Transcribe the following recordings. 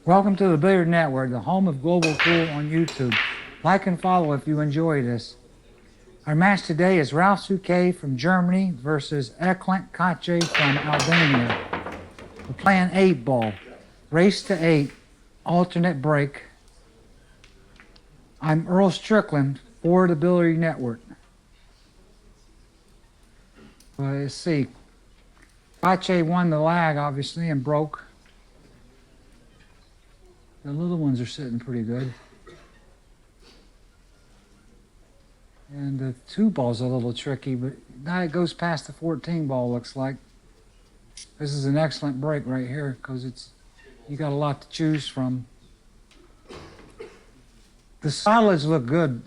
Welcome to the Billiard Network, the home of Global Cool on YouTube. Like and follow if you enjoy this. Our match today is Ralf SOUQUET from Germany versus Eklen Kaci from Albania. We're playing 8-ball. Race to 8, alternate break. I'm Earl Strickland for the Billiard Network. Let's see. Kaci won the lag, obviously, and broke. The little ones are sitting pretty good. And the 2-ball's a little tricky, but now it goes past the 14 ball, looks like. This is an excellent break right here because you got a lot to choose from. The solids look good.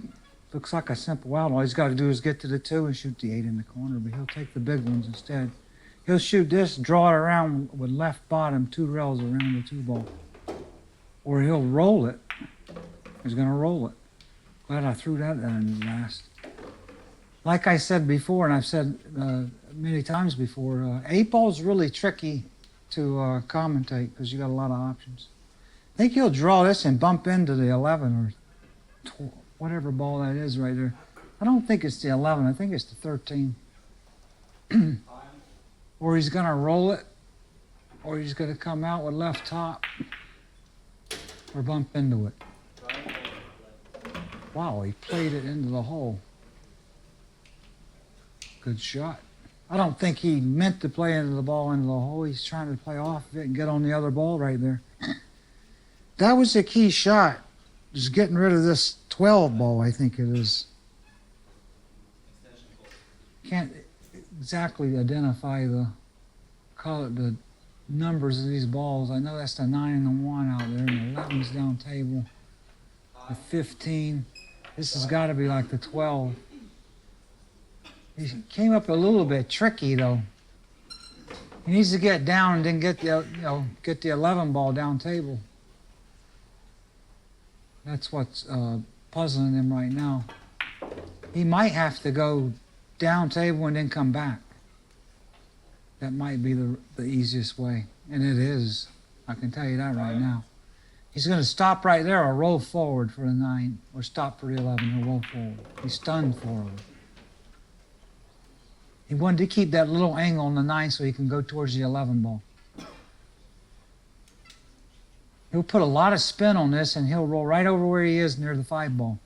Looks like a simple out. All he's got to do is get to the 2 and shoot the 8 in the corner, but he'll take the big ones instead. He'll shoot this, draw it around with left bottom, 2 rails around the 2-ball. Or he'll roll it. He's going to roll it. Glad I threw that in last. Like I said before, and I've said many times before, 8-ball is really tricky to commentate because you got a lot of options. I think he'll draw this and bump into the 11 or whatever ball that is right there. I don't think it's the 11. I think it's the 13. Or he's going to roll it, or he's going to come out with left top. Or bump into it. Wow, he played it into the hole. Good shot. I don't think he meant to play into the ball into the hole. He's trying to play off of it and get on the other ball right there. That was the key shot. Just getting rid of this 12 ball, I think it is. Can't exactly identify call it the numbers of these balls. I know that's the 9 and the 1 out there, and the 11's down table. The 15. This has got to be like the 12. He came up a little bit tricky though. He needs to get down and then get the 11 ball down table. That's what's puzzling him right now. He might have to go down table and then come back. That might be the easiest way, and it is. I can tell you that right now. He's going to stop right there or roll forward for the 9, or stop for the 11 or roll forward. He's stunned forward. He wanted to keep that little angle on the 9 so he can go towards the 11 ball. He'll put a lot of spin on this, and he'll roll right over where he is near the 5 ball.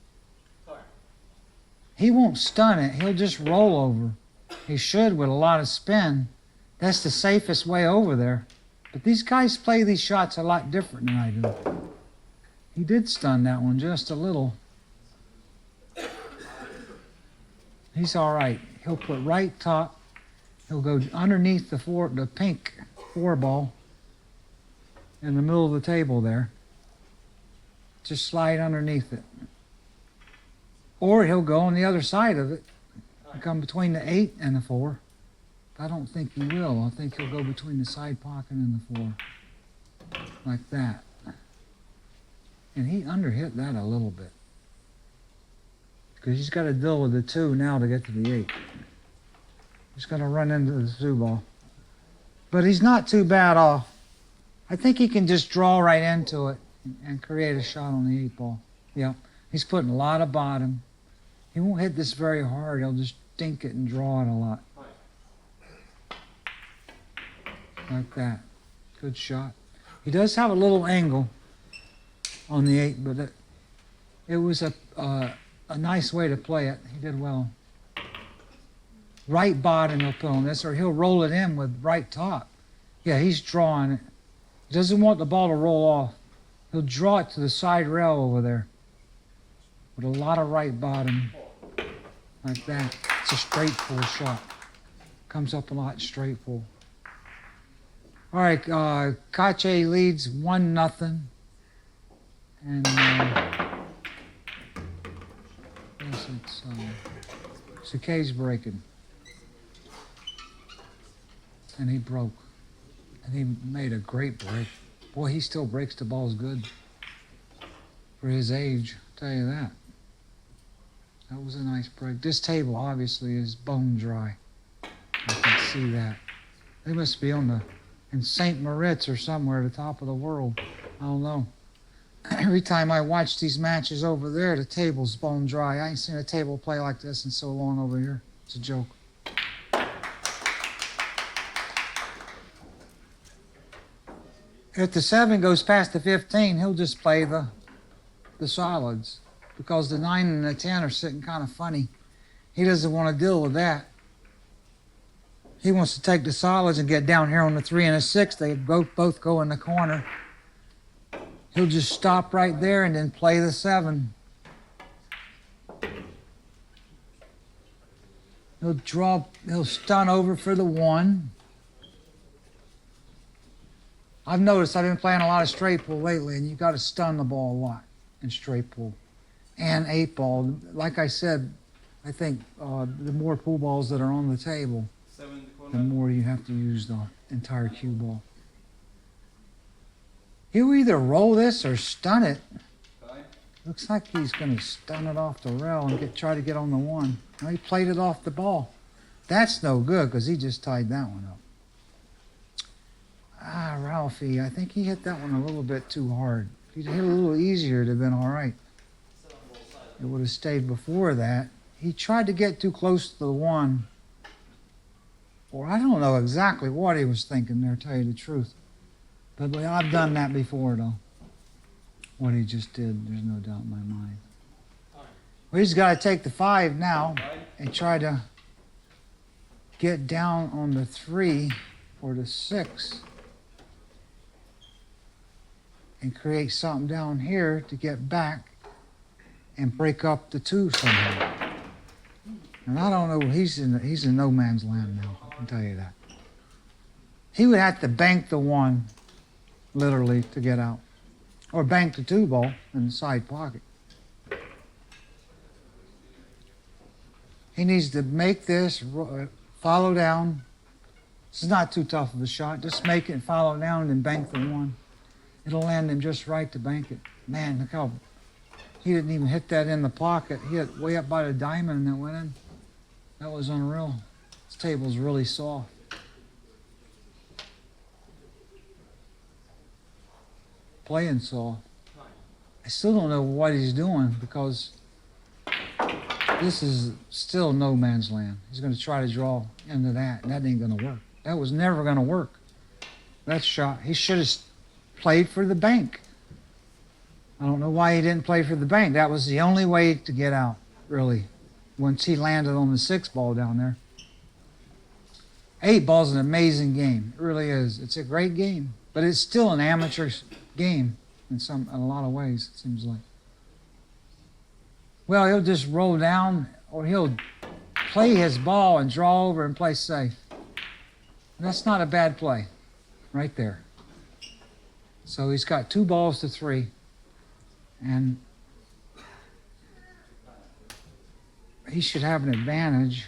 He won't stun it. He'll just roll over. He should with a lot of spin. That's the safest way over there. But these guys play these shots a lot different than I do. He did stun that one just a little. He's all right. He'll put right top. He'll go underneath the pink 4 ball in the middle of the table there. Just slide underneath it. Or he'll go on the other side of it and come between the 8 and the 4. I don't think he will. I think he'll go between the side pocket and the 4. Like that. And he underhit that a little bit. Because he's got to deal with the 2 now to get to the 8. He's going to run into the 2 ball. But he's not too bad off. I think he can just draw right into it and create a shot on the 8 ball. Yeah. He's putting a lot of bottom. He won't hit this very hard. He'll just dink it and draw it a lot. Like that. Good shot. He does have a little angle on the 8, but it was a nice way to play it. He did well. Right bottom he'll put on this, or he'll roll it in with right top. Yeah, he's drawing it. He doesn't want the ball to roll off. He'll draw it to the side rail over there with a lot of right bottom. Like that. It's a straight pull shot. Comes up a lot straight pull. All right, Kaci leads 1-0. And SOUQUET's breaking. And he broke. And he made a great break. Boy, he still breaks the balls good for his age, I'll tell you that. That was a nice break. This table obviously is bone dry. I can see that. They must be in St. Moritz or somewhere at the top of the world. I don't know. Every time I watch these matches over there, the table's bone dry. I ain't seen a table play like this in so long over here. It's a joke. If the 7 goes past the 15, he'll just play the solids because the 9 and the 10 are sitting kind of funny. He doesn't want to deal with that. He wants to take the solids and get down here on the 3 and the 6. They both go in the corner. He'll just stop right there and then play the 7. He'll stun over for the 1. I've noticed I've been playing a lot of straight pull lately, and you've got to stun the ball a lot in straight pull and 8 ball. Like I said, I think the more pool balls that are on the table, the more you have to use the entire cue ball. He'll either roll this or stun it. Looks like he's going to stun it off the rail and try to get on the 1. Now he played it off the ball. That's no good because he just tied that one up. Ralphie, I think he hit that one a little bit too hard. If he'd hit a little easier, it'd have been all right. It would have stayed before that. He tried to get too close to the 1. Or I don't know exactly what he was thinking there, to tell you the truth. But I've done that before, though. What he just did, there's no doubt in my mind. Well, he's got to take the 5 now and try to get down on the 3 or the 6 and create something down here to get back and break up the 2 somehow. And I don't know, he's in no man's land now, I can tell you that. He would have to bank the 1, literally, to get out. Or bank the 2 ball in the side pocket. He needs to make this, follow down. This is not too tough of a shot. Just make it and follow down and then bank the 1. It'll land him just right to bank it. Man, look how he didn't even hit that in the pocket. He hit way up by the diamond and it went in. That was unreal. This table's really soft. Playing soft. I still don't know what he's doing because this is still no man's land. He's going to try to draw into that, and that ain't going to work. That was never going to work. That shot, he should have played for the bank. I don't know why he didn't play for the bank. That was the only way to get out, really, once he landed on the 6 ball down there. 8 ball's an amazing game. It really is. It's a great game, but it's still an amateur game in a lot of ways, it seems like. Well, he'll just roll down, or he'll play his ball and draw over and play safe. That's not a bad play, right there. So he's got 2 balls to 3, and he should have an advantage.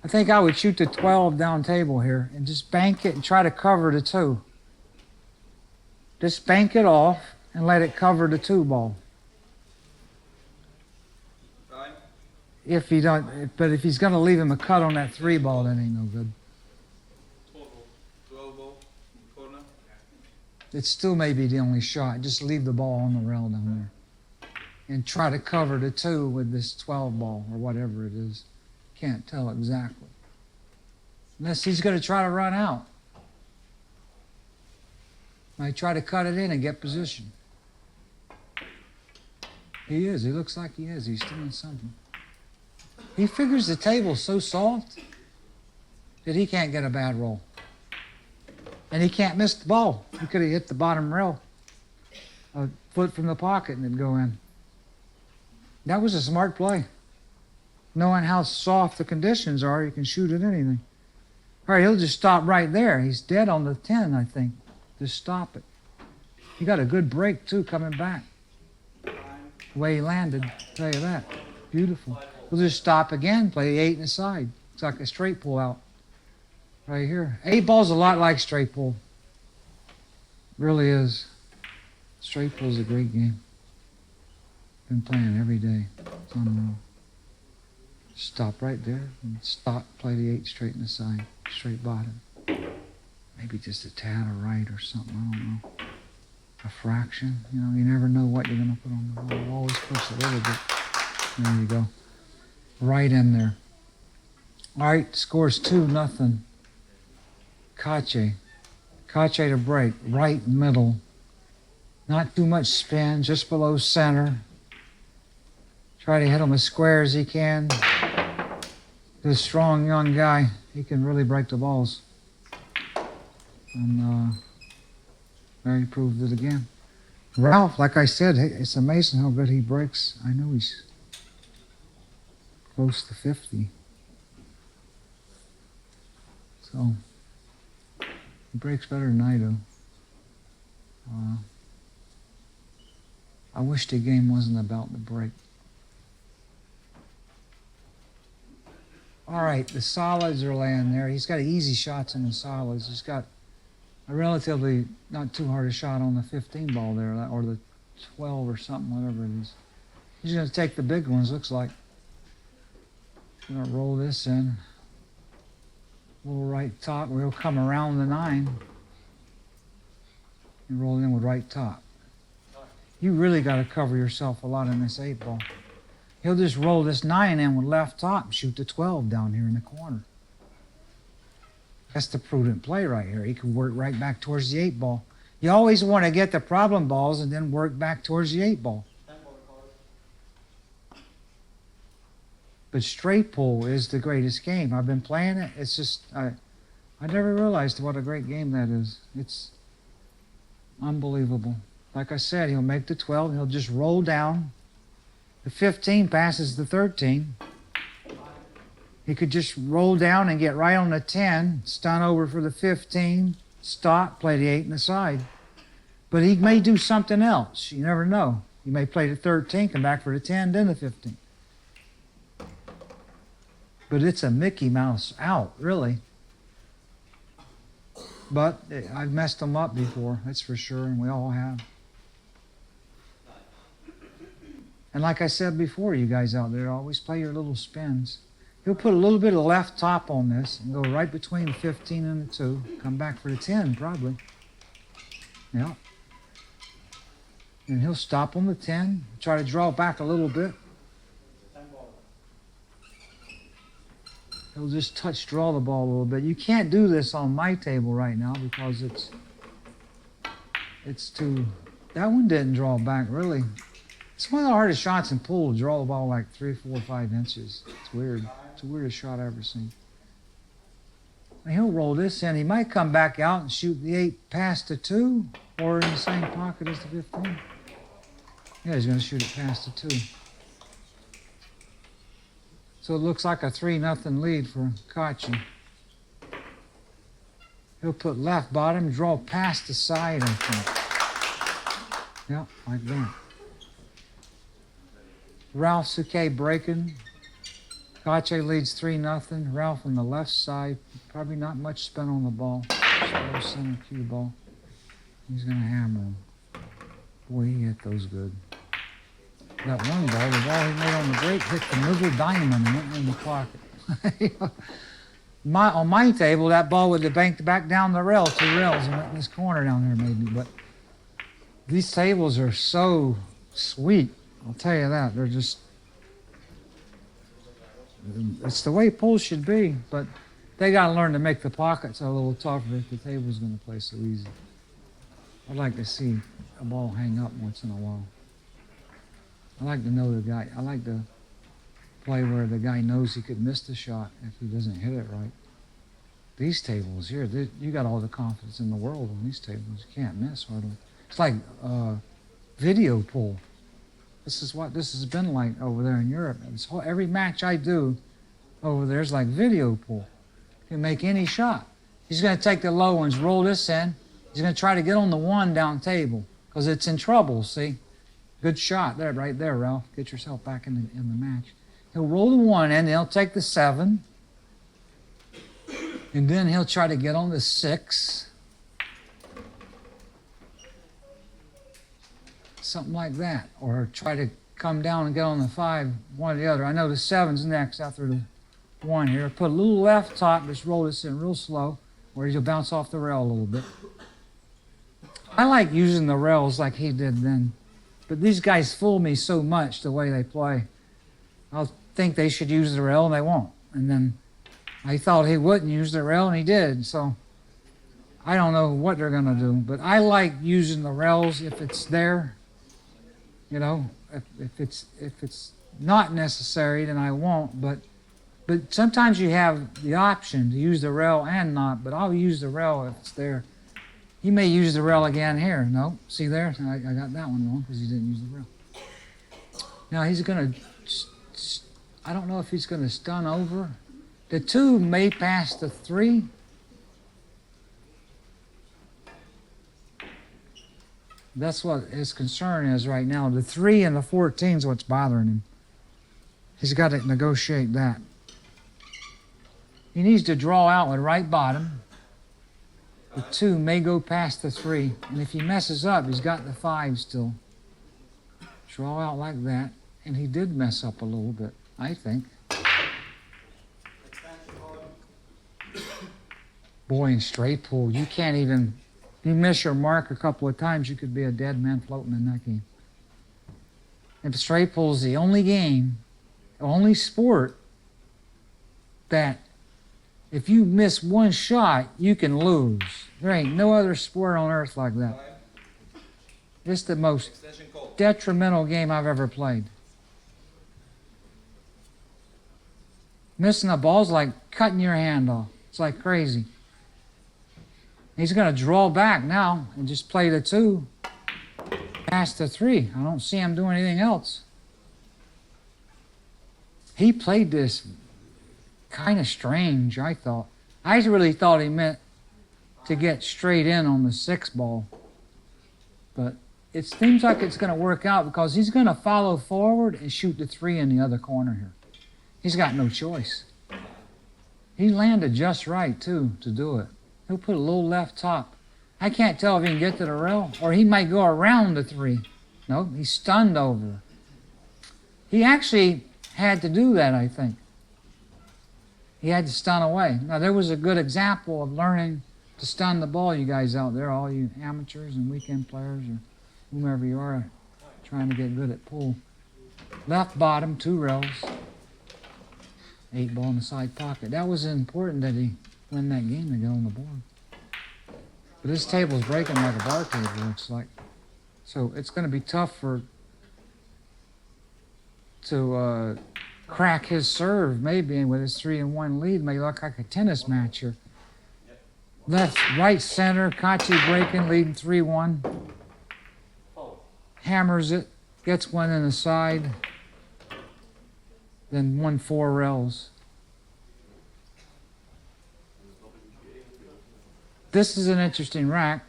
I think I would shoot the 12 down table here and just bank it and try to cover the 2. Just bank it off and let it cover the 2 ball. Right. If if he's going to leave him a cut on that 3 ball, that ain't no good. 12 ball, corner. It still may be the only shot. Just leave the ball on the rail down there. And try to cover the 2 with this 12 ball or whatever it is. Can't tell exactly. Unless he's going to try to run out. Might try to cut it in and get position. He is. He looks like he is. He's doing something. He figures the table's so soft that he can't get a bad roll. And he can't miss the ball. He could have hit the bottom rail a foot from the pocket and it'd go in. That was a smart play. Knowing how soft the conditions are, you can shoot at anything. All right, he'll just stop right there. He's dead on the 10, I think. Just stop it. He got a good break, too, coming back. The way he landed, I'll tell you that. Beautiful. We'll just stop again, play the 8 in the side. It's like a straight pull out right here. 8 ball's a lot like straight pull. Really is. Straight pull's a great game. Been playing every day. It's on the road. Stop right there and stop, play the 8 straight in the side, straight bottom. Maybe just a tad of right or something, I don't know. A fraction, you know, you never know what you're going to put on the ball. Always push a little bit. There you go. Right in there. All right, scores 2-0. Kaci. Kaci to break. Right middle. Not too much spin, just below center. Try to hit him as square as he can. This strong young guy, he can really break the balls. And there he proved it again. Ralf, like I said, it's amazing how good he breaks. I know he's close to 50. So, he breaks better than I do. I wish the game wasn't about the break. All right, the solids are laying there. He's got easy shots in the solids. He's got a relatively not too hard a shot on the 15 ball there, or the 12 or something, whatever it is. He's going to take the big ones, looks like. He's going to roll this in. Little right top, we'll come around the 9. And roll it in with right top. You really got to cover yourself a lot in this 8 ball. He'll just roll this 9 in with left top and shoot the 12 down here in the corner. That's the prudent play right here. He can work right back towards the 8 ball. You always want to get the problem balls and then work back towards the 8 ball. But straight pull is the greatest game. I've been playing it. It's just, I never realized what a great game that is. It's unbelievable. Like I said, he'll make the 12. He'll just roll down. The 15 passes the 13. He could just roll down and get right on the 10, stun over for the 15, stop, play the 8 in the side. But he may do something else. You never know. He may play the 13, come back for the 10, then the 15. But it's a Mickey Mouse out, really. But I've messed him up before, that's for sure, and we all have. And like I said before, you guys out there, always play your little spins. He'll put a little bit of left top on this and go right between the 15 and the 2. Come back for the 10, probably. Yeah. And he'll stop on the 10, try to draw back a little bit. He'll just touch draw the ball a little bit. You can't do this on my table right now because it's too... That one didn't draw back, really. It's one of the hardest shots in pool to draw the ball like 3, 4, 5 inches. It's weird. It's the weirdest shot I've ever seen. And he'll roll this in. He might come back out and shoot the 8 past the 2 or in the same pocket as the 15. Yeah, he's going to shoot it past the 2. So it looks like a 3-0 lead for Kaci. He'll put left bottom, draw past the side, I think. Yeah, like that. Ralf SOUQUET breaking. Kaci leads 3-0. Ralf on the left side. Probably not much spin on the ball. Slow center cue ball. He's going to hammer him. Boy, he hit those good. That one ball, the ball he made on the break, hit the middle diamond and went in the pocket. On my table, that ball would have banked back down the rail, 2 rails, and went in this corner down there maybe. But these tables are so sweet. I'll tell you that. They're just... It's the way pools should be, but they got to learn to make the pockets a little tougher if the table's going to play so easy. I'd like to see a ball hang up once in a while. I like to know the guy. I like to play where the guy knows he could miss the shot if he doesn't hit it right. These tables here, you got all the confidence in the world on these tables. You can't miss hardly. It's like video pool. This is what this has been like over there in Europe. Every match I do over there is like video pool. You can make any shot. He's going to take the low ones, roll this in. He's going to try to get on the 1 down table because it's in trouble, see? Good shot there, right there, Ralf. Get yourself back in the match. He'll roll the 1 in, he'll take the 7. And then he'll try to get on the 6. Something like that. Or try to come down and get on the 5, one or the other. I know the 7's next after the 1 here. Put a little left top, just roll this in real slow. where you'll bounce off the rail a little bit. I like using the rails like he did then. But these guys fool me so much the way they play. I'll think they should use the rail and they won't. And then I thought he wouldn't use the rail and he did. So I don't know what they're going to do. But I like using the rails if it's there. You know, if it's not necessary, then I won't. But sometimes you have the option to use the rail and not. But I'll use the rail if it's there. He may use the rail again here. No, see there? I got that one wrong because he didn't use the rail. Now he's going to, I don't know if he's going to stun over. The 2 may pass the 3. That's what his concern is right now. The 3 and the 14 is what's bothering him. He's got to negotiate that. He needs to draw out with right bottom. The 2 may go past the 3, and if he messes up, he's got the 5 still. Draw out like that, and he did mess up a little bit, I think. Boy, in straight pool, you can't even, you miss your mark a couple of times, you could be a dead man floating in that game. And straight pool is the only game, only sport that if you miss one shot, you can lose. There ain't no other sport on earth like that. It's the most detrimental game I've ever played. Missing a ball's like cutting your hand off. It's like crazy. He's going to draw back now and just play the 2 past the 3. I don't see him doing anything else. He played this kind of strange, I thought. I really thought he meant to get straight in on the 6 ball. But it seems like it's going to work out because he's going to follow forward and shoot the 3 in the other corner here. He's got no choice. He landed just right, too, to do it. He'll put a little left top. I can't tell if he can get to the rail, or he might go around the 3. No, he's stunned over. He actually had to do that, I think. He had to stun away. Now, there was a good example of learning to stun the ball, you guys out there, all you amateurs and weekend players or whomever you are trying to get good at pool. Left bottom, 2 rails. 8 ball in the side pocket. That was important that he win that game to get on the board. But this table's breaking like a bar table, looks like. So it's going to be tough to crack his serve, maybe, and with his 3-1 lead, may look like a tennis match here. Left, right, center, Kaci breaking, leading 3-1. Hammers it, gets one in the side, then 1 4 rails. This is an interesting rack.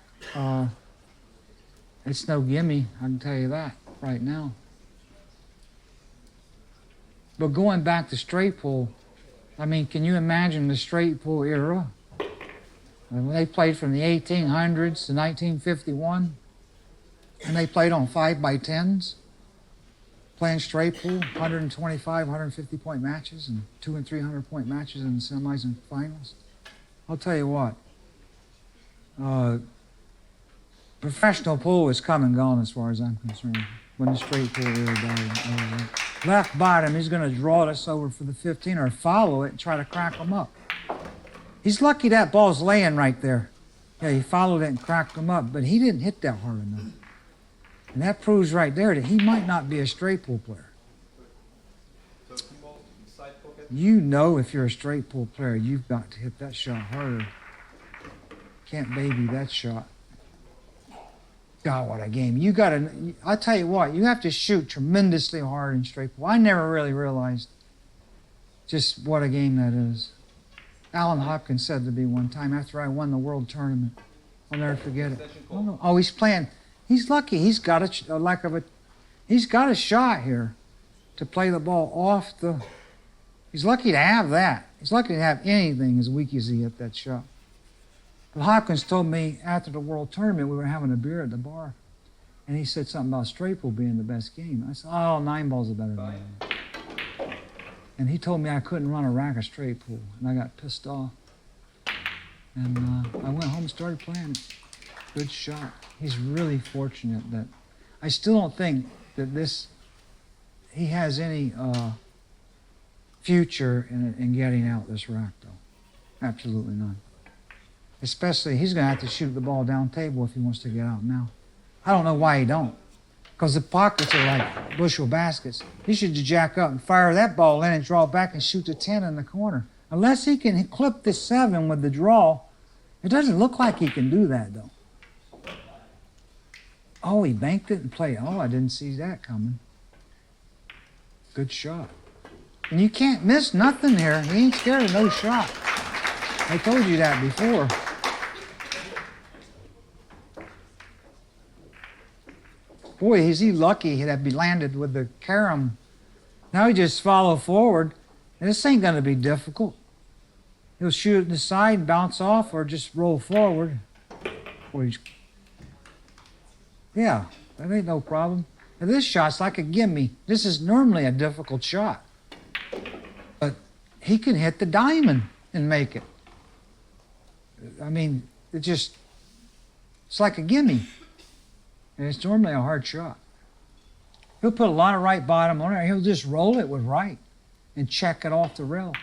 It's no gimme, I can tell you that right now. But going back to straight pool, I mean, can you imagine the straight pool era? When they played from the 1800s to 1951, and they played on 5x10s, playing straight pool, 125, 150 point matches, and 200 and 300 point matches in the semis and finals. I'll tell you what, professional pool is come and gone as far as I'm concerned. When the straight pool era died. Left bottom, he's going to draw this over for the 15 or follow it and try to crack them up. He's lucky that ball's laying right there. Yeah, he followed it and cracked them up, but he didn't hit that hard enough. And that proves right there that he might not be a straight pool player. You know if you're a straight pool player, you've got to hit that shot harder. Can't baby that shot. God, what a game. You got to, I'll tell you what, you have to shoot tremendously hard in straight pool. I never really realized just what a game that is. Alan Hopkins said to me one time after I won the world tournament. I'll never forget it. Oh, he's playing. He's lucky. He's got he's got a shot here to play the ball off the. He's lucky to have that. He's lucky to have anything as weak as he hit that shot. But Hopkins told me after the world tournament, we were having a beer at the bar, and he said something about straight pool being the best game. I said, oh, 9 balls are better than that. And he told me I couldn't run a rack of straight pool, and I got pissed off. And I went home and started playing. Good shot. He's really fortunate that I still don't think that he has any future in getting out this rack, though. Absolutely none. Especially, he's going to have to shoot the ball down table if he wants to get out now. I don't know why he don't. Because the pockets are like bushel baskets. He should jack up and fire that ball in and draw back and shoot the 10 in the corner. Unless he can clip the 7 with the draw, it doesn't look like he can do that, though. Oh, he banked it and played. Oh, I didn't see that coming. Good shot. And you can't miss nothing here. He ain't scared of no shot. I told you that before. Boy, is he lucky that he landed with the carom. Now he just follow forward. And this ain't going to be difficult. He'll shoot it in the side, bounce off, or just roll forward. Yeah, that ain't no problem. Now this shot's like a gimme. This is normally a difficult shot. But he can hit the diamond and make it. I mean, it's like a gimme. And it's normally a hard shot. He'll put a lot of right bottom on it. He'll just roll it with right and check it off the rail.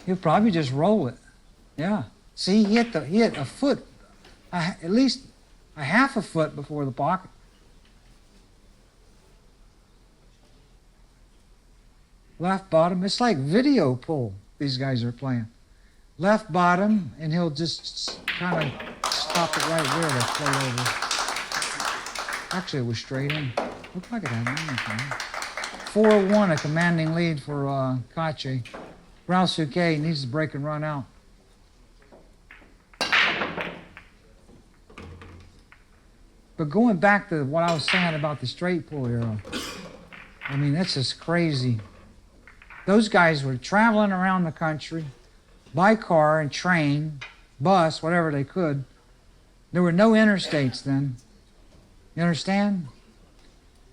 He'll probably just roll it. Yeah. See, he hit a foot, at least a half a foot before the pocket. Left bottom. It's like video pull these guys are playing. Left bottom, and he'll just kind of stop it right there to play over. Actually, it was straight in. Looked like it had anything. 4-1, a commanding lead for Kaci. Ralf SOUQUET needs to break and run out. But going back to what I was saying about the straight pull era, I mean, that's just crazy. Those guys were traveling around the country by car and train, bus, whatever they could. There were no interstates then. You understand?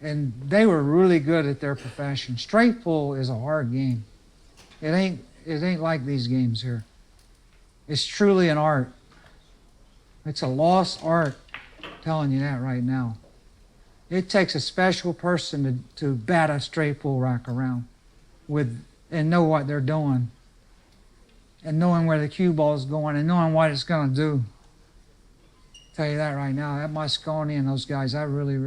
And they were really good at their profession. Straight pull is a hard game. It ain't like these games here. It's truly an art. It's a lost art. I'm telling you that right now. It takes a special person to bat a straight pull rack around and know what they're doing, and knowing where the cue ball is going, and knowing what it's going to do. I'll tell you that right now. That Mosconi and those guys, I really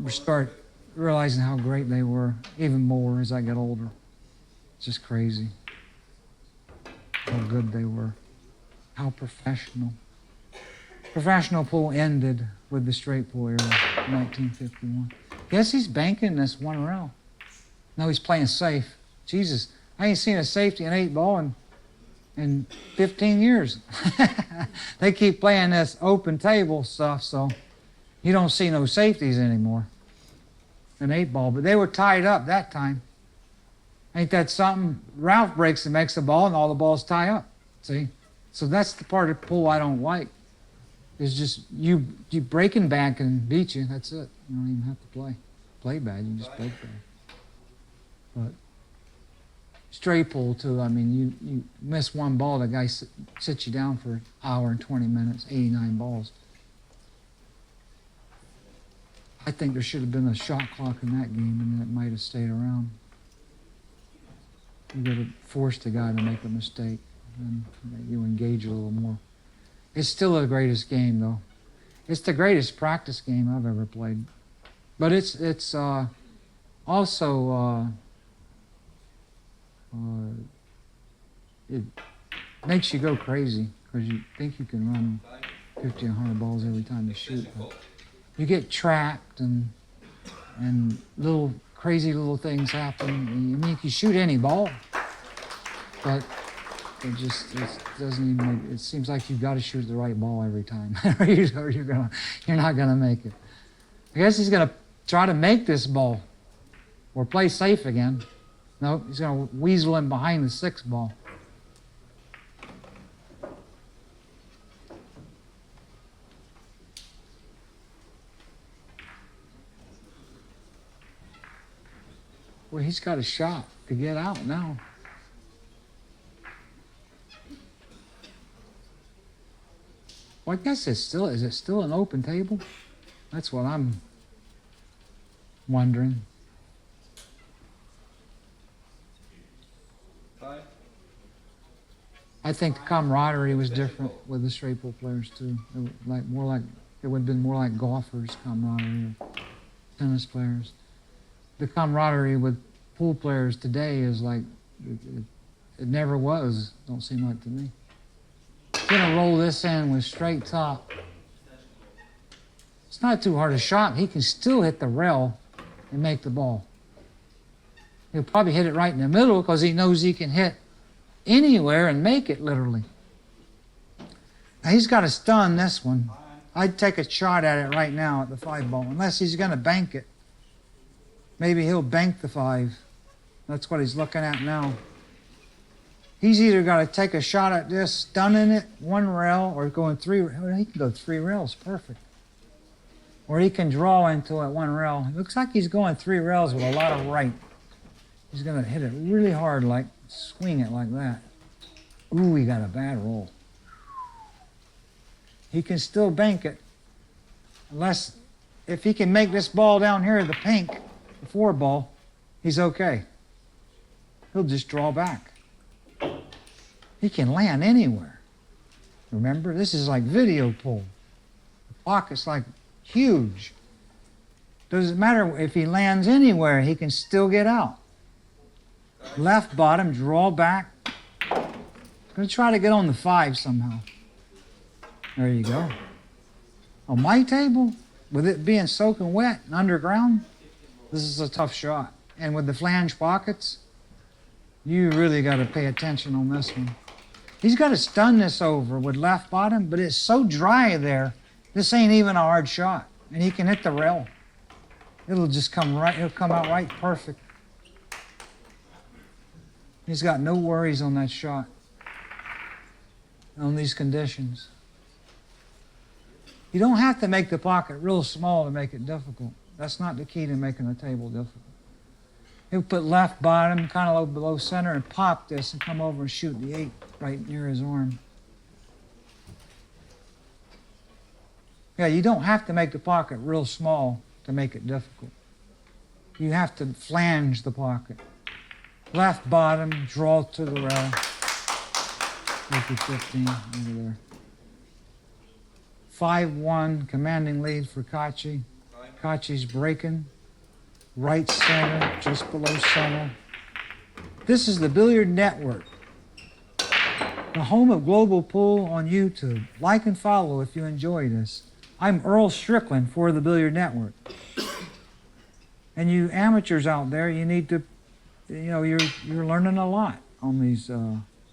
start realizing how great they were, even more as I get older. It's just crazy how good they were, how professional. Professional pool ended with the straight pull era in 1951. Guess he's banking this one round. No, he's playing safe. Jesus, I ain't seen a safety in 8-ball in 15 years. They keep playing this open table stuff, so you don't see no safeties anymore in 8-ball. But they were tied up that time. Ain't that something? Ralf breaks and makes the ball, and all the balls tie up. See? So that's the part of pool I don't like. It's just you breaking back and beat you. That's it. You don't even have to play bad. You just break bad. But straight pull too. I mean, you miss one ball, the guy sits you down for an hour and 20 minutes. 89 balls. I think there should have been a shot clock in that game, and it might have stayed around. You got to force the guy to make a mistake, and you engage a little more. It's still the greatest game, though. It's the greatest practice game I've ever played. But it's also it makes you go crazy because you think you can run 50 or 100 balls every time you shoot. But you get trapped and little crazy little things happen. I mean, you can shoot any ball, but it doesn't even make, it seems like you've got to shoot the right ball every time or you're not gonna make it. I guess he's gonna try to make this ball or play safe again. No, he's gonna weasel in behind the 6 ball. Well, he's got a shot to get out now. Well, I guess is it still an open table? That's what I'm wondering. 5. I think the camaraderie was different with the straight pool players too. It would have been more like golfers' camaraderie, or tennis players. The camaraderie with pool players today is like it never was. Don't seem like to me. Gonna roll this in with straight top. It's not too hard a shot. He can still hit the rail and make the ball. He'll probably hit it right in the middle because he knows he can hit anywhere and make it literally. Now he's got to stun this one. I'd take a shot at it right now at the 5 ball, unless he's going to bank it. Maybe he'll bank the 5. That's what he's looking at now. He's either got to take a shot at this, stunning it, 1 rail, or going 3. He can go 3 rails, perfect. Or he can draw into it 1 rail. It looks like he's going 3 rails with a lot of right. He's going to hit it really hard, like swing it like that. Ooh, he got a bad roll. He can still bank it, unless if he can make this ball down here, the pink, the 4 ball, he's okay. He'll just draw back. He can land anywhere. Remember, this is like video pool. The pocket's like huge. Doesn't matter if he lands anywhere, he can still get out. Left bottom, draw back. Gonna try to get on the 5 somehow. There you go. On my table, with it being soaking wet and underground, this is a tough shot. And with the flange pockets, you really got to pay attention on this one. He's got to stun this over with left bottom, but it's so dry there, this ain't even a hard shot. And he can hit the rail. It'll just come right, it'll come out right perfect. He's got no worries on that shot, on these conditions. You don't have to make the pocket real small to make it difficult. That's not the key to making the table difficult. He'll put left bottom, kind of low below center, and pop this and come over and shoot the 8 right near his arm. Yeah, you don't have to make the pocket real small to make it difficult. You have to flange the pocket. Left bottom, draw to the rail. 15 over there. 5-1, commanding lead for Kaci. Kaci's breaking. Right center, just below center. This is the Billiard Network, the home of global pool on YouTube. Like and follow if you enjoy this. I'm Earl Strickland for the Billiard Network. And you amateurs out there, you need to, you're learning a lot on these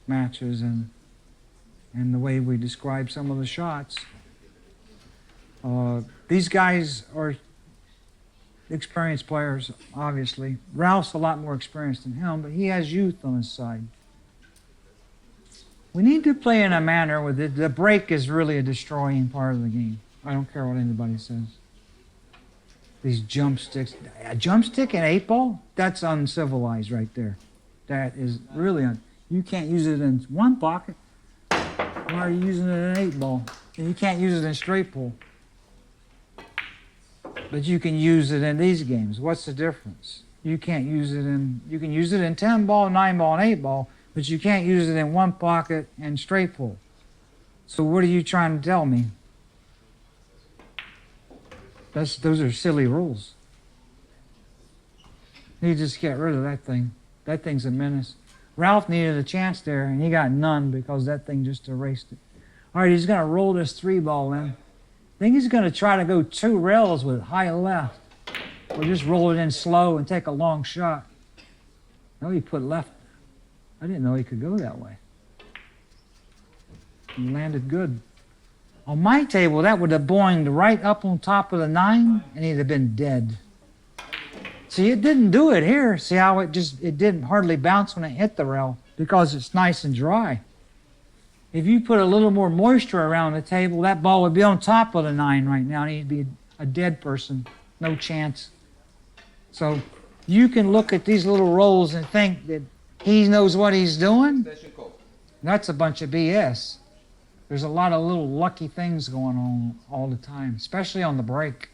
matches and the way we describe some of the shots. These guys are experienced players, obviously. Ralph's a lot more experienced than him, but he has youth on his side. We need to play in a manner where the break is really a destroying part of the game. I don't care what anybody says. These jump sticks. A jump stick in 8 ball? That's uncivilized right there. That is really you can't use it in 1 pocket. Why are you using it in 8 ball? And you can't use it in straight pool. But you can use it in these games. What's the difference? You can use it in 10 ball, 9 ball, and 8 ball, but you can't use it in 1 pocket and straight pool. So what are you trying to tell me? Those are silly rules. You just get rid of that thing. That thing's a menace. Ralf needed a chance there, and he got none because that thing just erased it. All right, he's going to roll this 3 ball in. I think he's going to try to go 2 rails with high left, or just roll it in slow and take a long shot. No, he put left. I didn't know he could go that way. He landed good. On my table, that would have boinged right up on top of the 9, and he'd have been dead. See, it didn't do it here. See how it didn't hardly bounce when it hit the rail because it's nice and dry. If you put a little more moisture around the table, that ball would be on top of the 9 right now, and he'd be a dead person. No chance. So you can look at these little rolls and think that he knows what he's doing. That's a bunch of BS. There's a lot of little lucky things going on all the time, especially on the break.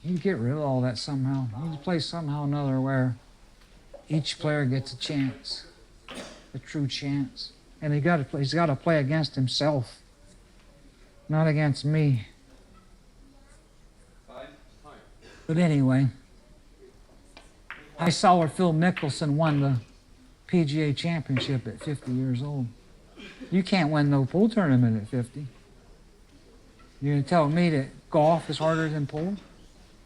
You get rid of all that somehow. You play somehow or another where each player gets a chance, a true chance. And he's got to play against himself, not against me. But anyway, I saw where Phil Mickelson won the PGA Championship at 50 years old. You can't win no pool tournament at 50. You're going to tell me that golf is harder than pool?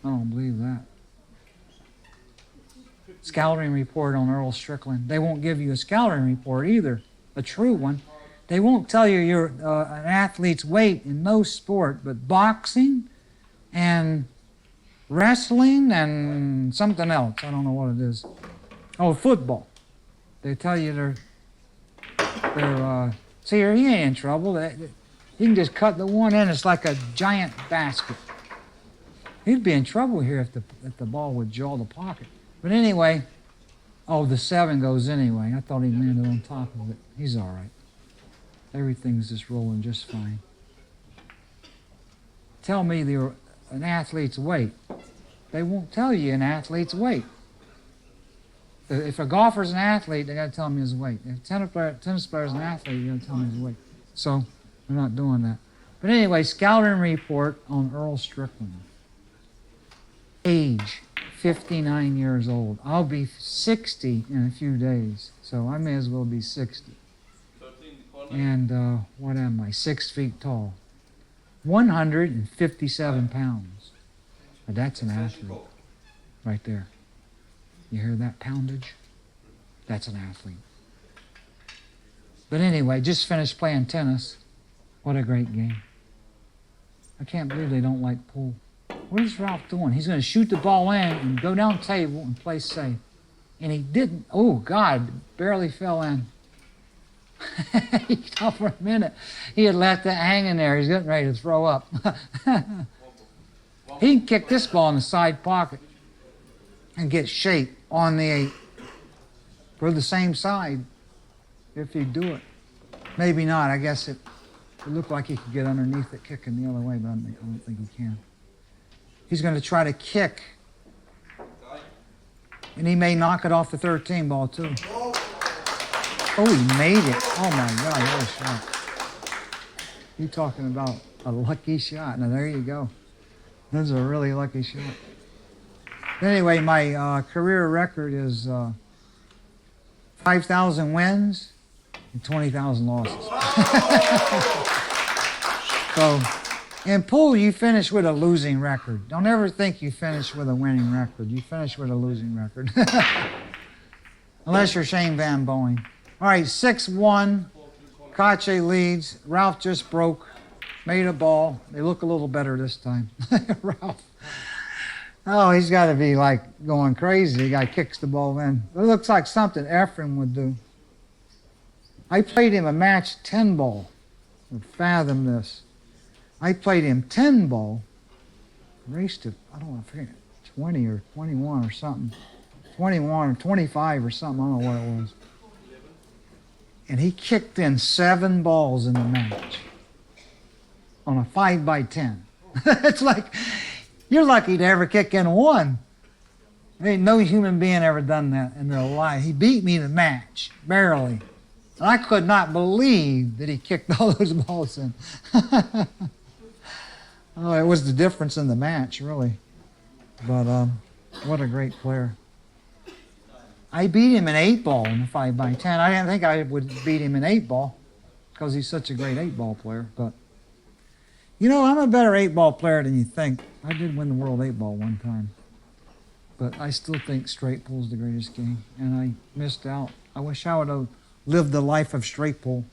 I don't believe that. Scouting report on Earl Strickland. They won't give you a scouting report either, a true one. They won't tell you you're an athlete's weight in no sport, but boxing and wrestling and something else. I don't know what it is. Oh, football. They tell you they're see, he ain't in trouble. He can just cut the one end. It's like a giant basket. He'd be in trouble here if the ball would jaw the pocket. But anyway, oh, the 7 goes anyway. I thought he landed on top of it. He's all right. Everything's just rolling just fine. Tell me an athlete's weight. They won't tell you an athlete's weight. If a golfer's an athlete, they got to tell him his weight. If a tennis player's an athlete, you got to tell him his weight. So they're not doing that. But anyway, scouting report on Earl Strickland. Age, 59 years old. I'll be 60 in a few days, so I may as well be 60. And what am I? 6 feet tall. 157 pounds. But that's an athlete right there. You hear that poundage? That's an athlete. But anyway, just finished playing tennis. What a great game. I can't believe they don't like pool. What is Ralf doing? He's going to shoot the ball in and go down the table and play safe. And he didn't. Oh, God, barely fell in. He stopped for a minute. He had left that hanging there. He's getting ready to throw up. He can kick this ball in the side pocket and get shape on the 8 for the same side if he'd do it. Maybe not. I guess it looked like he could get underneath it kicking the other way, but I don't think he can. He's going to try to kick, and he may knock it off the 13 ball too. Oh, he made it. Oh my God, what a shot. You're talking about a lucky shot. Now there you go. That's a really lucky shot. Anyway, my career record is 5,000 wins and 20,000 losses. So, in pool, you finish with a losing record. Don't ever think you finish with a winning record. You finish with a losing record. Unless you're Shane Van Boeing. All right, 6-1. Kaci leads. Ralf just broke. Made a ball. They look a little better this time. Ralf. Oh, he's got to be like going crazy. The guy kicks the ball in. It looks like something Efren would do. I played him a match 10 ball. Fathom this. I played him 10 ball. Raced it, I don't know, I forget, 20 or 21 or something. 21 or 25 or something. I don't know what it was. And he kicked in 7 balls in the match on a 5x10. It's like, you're lucky to ever kick in 1. There ain't no human being ever done that in their life. He beat me the match, barely. And I could not believe that he kicked all those balls in. Oh, it was the difference in the match, really. But what a great player. I beat him in 8 ball in the 5x10. I didn't think I would beat him in 8 ball because he's such a great 8 ball player. But, you know, I'm a better 8 ball player than you think. I did win the world 8 ball one time. But I still think straight pool's the greatest game. And I missed out. I wish I would have lived the life of straight pool.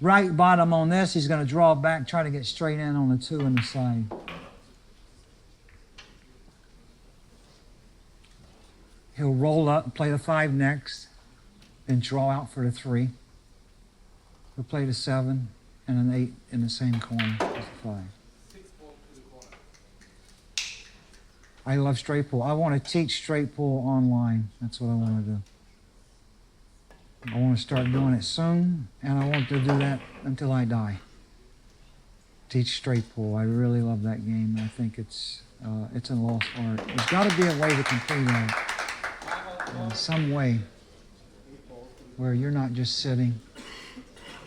Right bottom on this, he's going to draw back, try to get straight in on the 2 on the side. He'll roll up and play the 5 next, then draw out for the 3. He'll play the 7 and an 8 in the same corner as the 5. I love straight pool. I want to teach straight pool online. That's what I want to do. I want to start doing it soon, and I want to do that until I die. Teach straight pull. I really love that game. I think it's a lost art. There's got to be a way to complete that. Some way where you're not just sitting,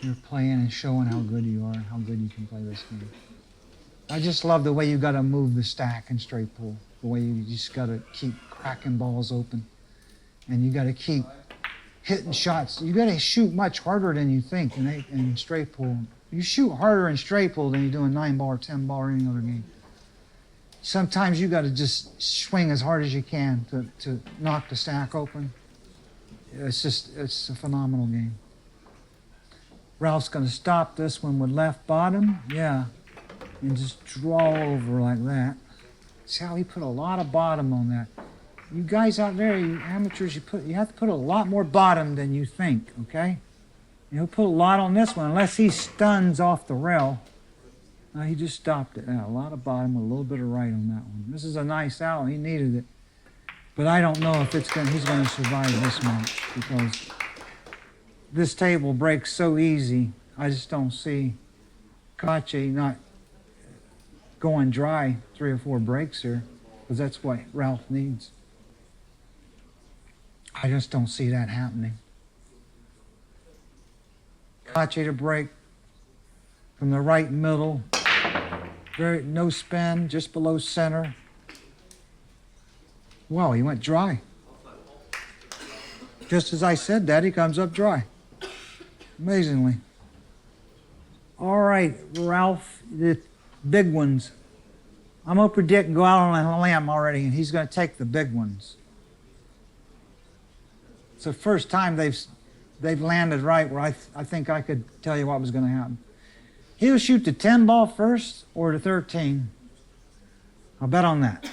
you're playing and showing how good you are, how good you can play this game. I just love the way you got to move the stack in straight pull. The way you just got to keep cracking balls open, and you got to keep hitting shots. You got to shoot much harder than you think in straight pull. You shoot harder in straight pull than you do in 9-ball or 10-ball or any other game. Sometimes you got to just swing as hard as you can to knock the stack open. It's a phenomenal game. Ralph's going to stop this one with left bottom. Yeah. And just draw over like that. See how he put a lot of bottom on that. You guys out there, you amateurs, you have to put a lot more bottom than you think, okay? He'll put a lot on this one unless he stuns off the rail. He just stopped it. A lot of bottom with a little bit of right on that one. This is a nice out. He needed it. But I don't know if he's going to survive this match because this table breaks so easy. I just don't see Kaci not going dry 3 or 4 breaks here because that's what Ralf needs. I just don't see that happening. Kaci to break from the right middle. No spin, just below center. Wow, he went dry. Just as I said that, he comes up dry. Amazingly. All right, Ralf, the big ones. I'm going to predict and go out on a limb already, and he's going to take the big ones. It's the first time they've landed right where I think I could tell you what was going to happen. He'll shoot the 10-ball first or the 13. I'll bet on that.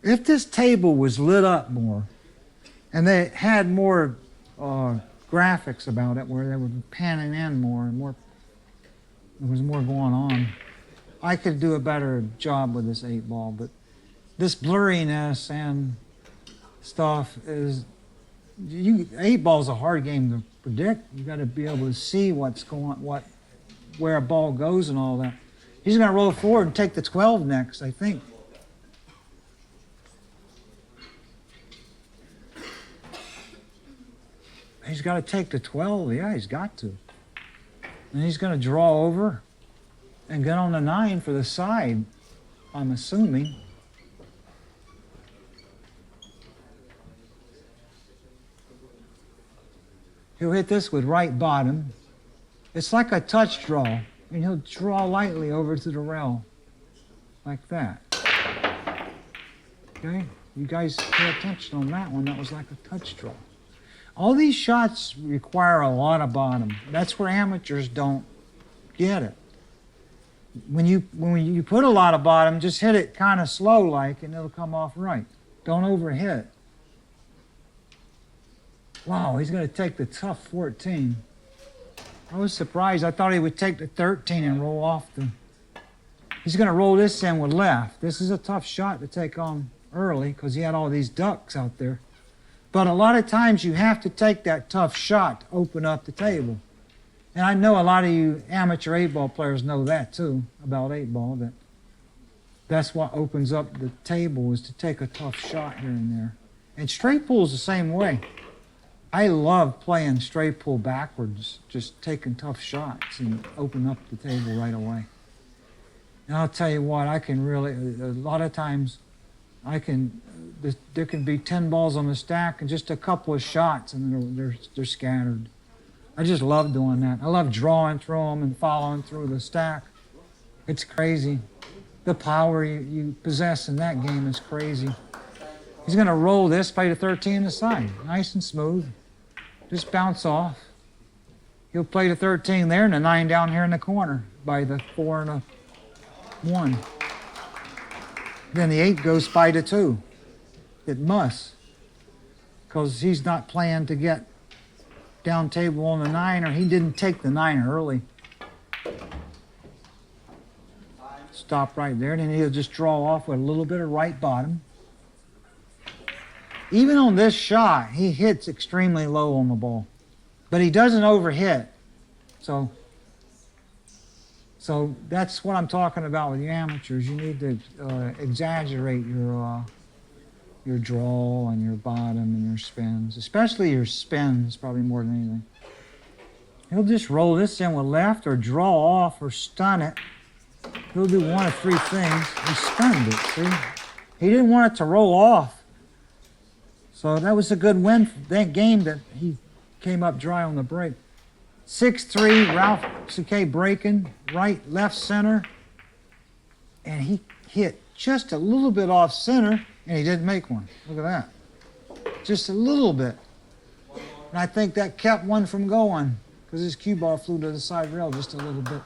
If this table was lit up more and they had more graphics about it where they were panning in more and more, there was more going on, I could do a better job with this 8-ball, but this blurriness and stuff is, 8-ball's a hard game to predict. You got to be able to see where a ball goes and all that. He's going to roll forward and take the 12 next, I think. He's got to take the 12. Yeah, he's got to. And he's going to draw over and get on the 9 for the side, I'm assuming. He'll hit this with right bottom. It's like a touch draw, and he'll draw lightly over to the rail, like that. Okay? You guys pay attention on that one. That was like a touch draw. All these shots require a lot of bottom. That's where amateurs don't get it. When you put a lot of bottom, just hit it kind of slow like, and it'll come off right. Don't overhit. Wow, he's going to take the tough 14. I was surprised. I thought he would take the 13 and roll off the... He's going to roll this in with left. This is a tough shot to take on early because he had all these ducks out there. But a lot of times you have to take that tough shot to open up the table. And I know a lot of you amateur 8-ball players know that too, about 8-ball, that's what opens up the table is to take a tough shot here and there. And straight pull is the same way. I love playing straight pull backwards, just taking tough shots and open up the table right away. And I'll tell you what, I can really, a lot of times, there can be 10 balls on the stack and just a couple of shots and they're scattered. I just love doing that. I love drawing through them and following through the stack. It's crazy. The power you possess in that game is crazy. He's going to roll this, play the 13 aside, nice and smooth. Just bounce off. He'll play the 13 there and the 9 down here in the corner by the 4 and a 1. Then the 8 goes by the 2. It must, because he's not playing to get down table on the 9, or he didn't take the 9 early. Stop right there, and then he'll just draw off with a little bit of right bottom. even on this shot, he hits extremely low on the ball. But he doesn't overhit. So that's what I'm talking about with you amateurs. You need to exaggerate your draw and your bottom and your spins, especially your spins, probably more than anything. He'll just roll this in with left or draw off or stun it. He'll do one of three things. He stunned it, see? He didn't want it to roll off. So that was a good win for that game that he came up dry on the break. 6-3, Ralf SOUQUET breaking, right, left, center. And he hit just a little bit off center, and he didn't make one. Look at that. Just a little bit. And I think that kept one from going, because his cue ball flew to the side rail just a little bit.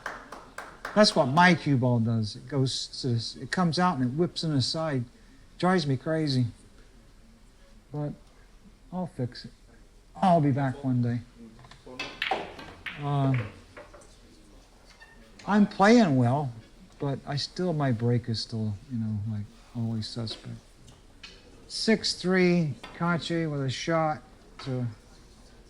That's what my cue ball does. It goes to this, it comes out and it whips in the side. Drives me crazy. But I'll fix it. I'll be back one day. I'm playing well, but my break is still, like always suspect. 6-3, Kaci with a shot to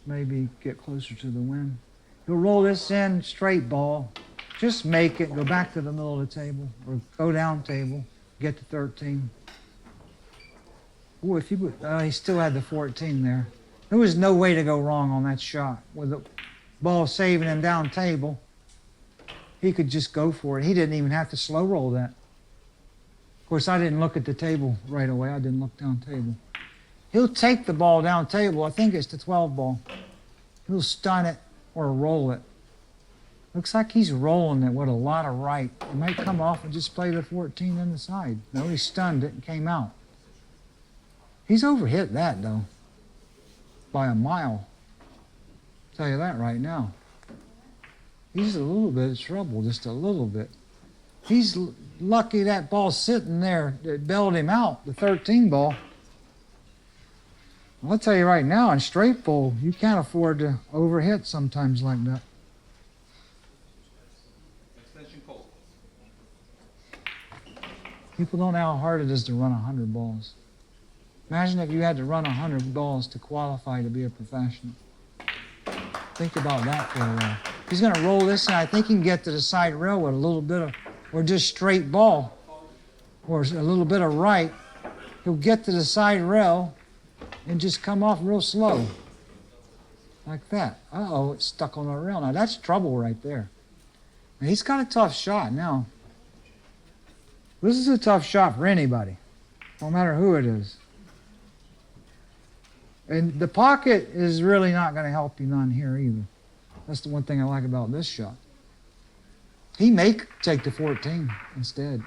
maybe get closer to the win. He'll roll this in, straight ball. Just make it, go back to the middle of the table, or go down table, get to 13. Boy, if he would, he still had the 14 there. There was no way to go wrong on that shot. With the ball saving him down table, he could just go for it. He didn't even have to slow roll that. Of course, I didn't look at the table right away. I didn't look down table. He'll take the ball down table. I think it's the 12 ball. He'll stun it or roll it. Looks like he's rolling it with a lot of right. He might come off and just play the 14 in the side. No, he stunned it and came out. He's overhit that, though, by a mile. I'll tell you that right now. He's a little bit of trouble, just a little bit. He's lucky that ball's sitting there that bailed him out, the 13 ball. I'll tell you right now, in straight ball, you can't afford to overhit sometimes like that. Extension call. People don't know how hard it is to run 100 balls. Imagine if you had to run 100 balls to qualify to be a professional. Think about that for a while. He's going to roll this, and I think he can get to the side rail with a little bit of, or just straight ball, or a little bit of right. He'll get to the side rail and just come off real slow, like that. Uh-oh, it's stuck on the rail. Now, that's trouble right there. And he's got a tough shot now. This is a tough shot for anybody, no matter who it is. And the pocket is really not going to help you none here either. That's the one thing I like about this shot. He may take the 14 instead.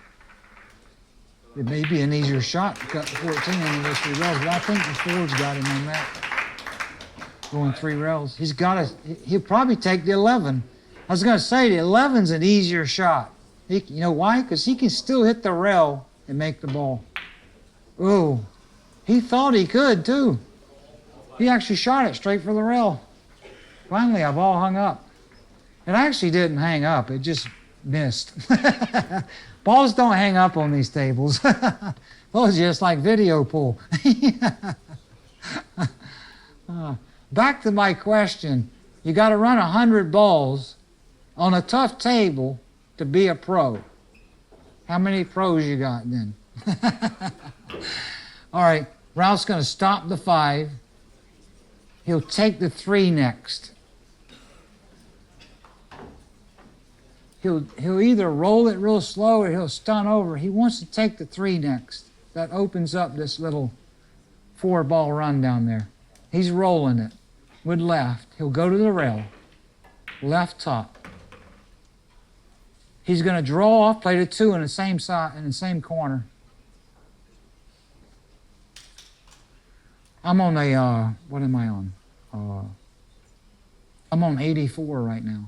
It may be an easier shot to cut the 14 into those 3 rails, but I think the Ford's got him on that. Going 3 rails. He'll probably take the 11. I was going to say the 11's an easier shot. You know why? Because he can still hit the rail and make the ball. Oh, he thought he could too. He actually shot it straight for the rail. Finally, I've all hung up. It actually didn't hang up. It just missed. Balls don't hang up on these tables. Those are just like video pool. Back to my question. You got to run 100 balls on a tough table to be a pro. How many pros you got then? All right, Ralph's going to stop the 5. He'll take the 3 next. He'll either roll it real slow or he'll stun over. He wants to take the 3 next. That opens up this little 4-ball run down there. He's rolling it with left. He'll go to the rail. Left top. He's going to draw off, play the 2 in the same side, in the same corner. I'm on a, what am I on? I'm on 84 right now.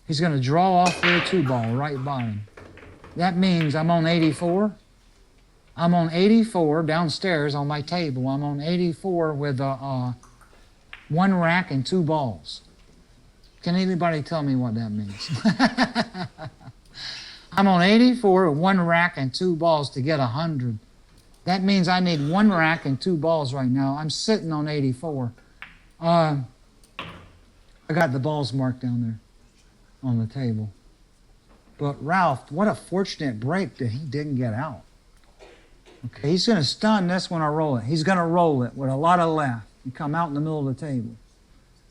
He's going to draw off for a 2-ball, right bottom. That means I'm on 84. I'm on 84 downstairs on my table. I'm on 84 with 1 rack and 2 balls. Can anybody tell me what that means? I'm on 84 with 1 rack and 2 balls to get 100. That means I need 1 rack and 2 balls right now. I'm sitting on 84. I got the balls marked down there on the table. But Ralf, what a fortunate break that he didn't get out. Okay, he's going to stun this when I roll it. He's going to roll it with a lot of left and come out in the middle of the table.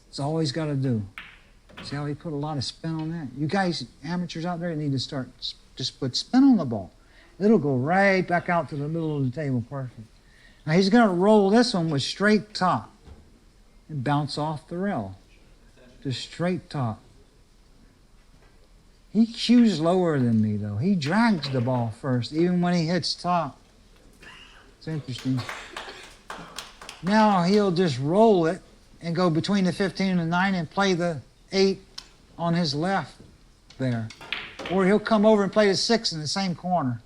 That's all he's got to do. See how he put a lot of spin on that? You guys, amateurs out there, you need to start, just put spin on the ball. It'll go right back out to the middle of the table perfect. Now he's going to roll this one with straight top and bounce off the rail. Just straight top. He cues lower than me, though. He drags the ball first, even when he hits top. It's interesting. Now he'll just roll it and go between the 15 and the 9 and play the 8 on his left there. Or he'll come over and play the 6 in the same corner.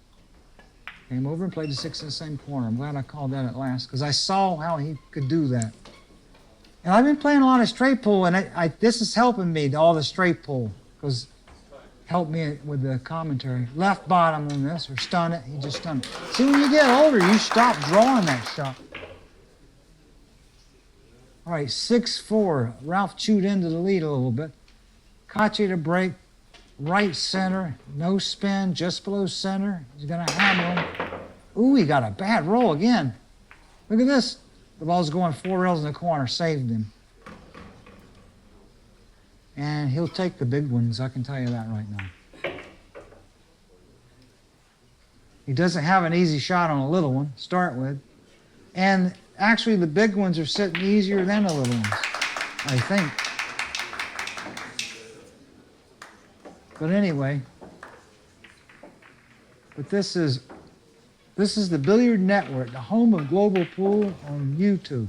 Came over and played the 6 in the same corner. I'm glad I called that at last because I saw how he could do that. And I've been playing a lot of straight pull, and this is helping me, all the straight pull, because helped me with the commentary. Left bottom on this, or stun it, he just stunned it. See, when you get older, you stop drawing that shot. All right, 6-4. Ralf chewed into the lead a little bit. Kaci to break, right center, no spin, just below center. He's going to hammer him. Ooh, he got a bad roll again. Look at this. The ball's going 4 rails in the corner, saved him. And he'll take the big ones, I can tell you that right now. He doesn't have an easy shot on a little one to start with. And actually the big ones are sitting easier than the little ones, I think. But anyway, this is the Billiard Network, the home of global pool on YouTube.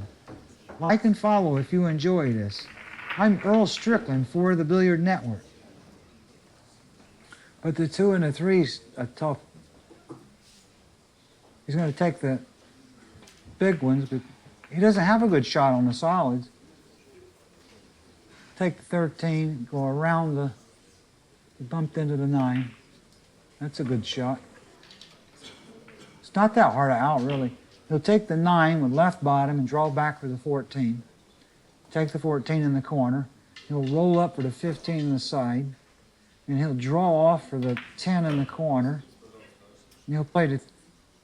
Like and follow if you enjoy this. I'm Earl Strickland for the Billiard Network. But the 2 and the 3's a tough. He's going to take the big ones, but he doesn't have a good shot on the solids. Take the 13, go around the, bumped into the 9. That's a good shot. It's not that hard out, really. He'll take the 9 with left bottom and draw back for the 14. Take the 14 in the corner. He'll roll up for the 15 in the side. And he'll draw off for the 10 in the corner. And he'll play the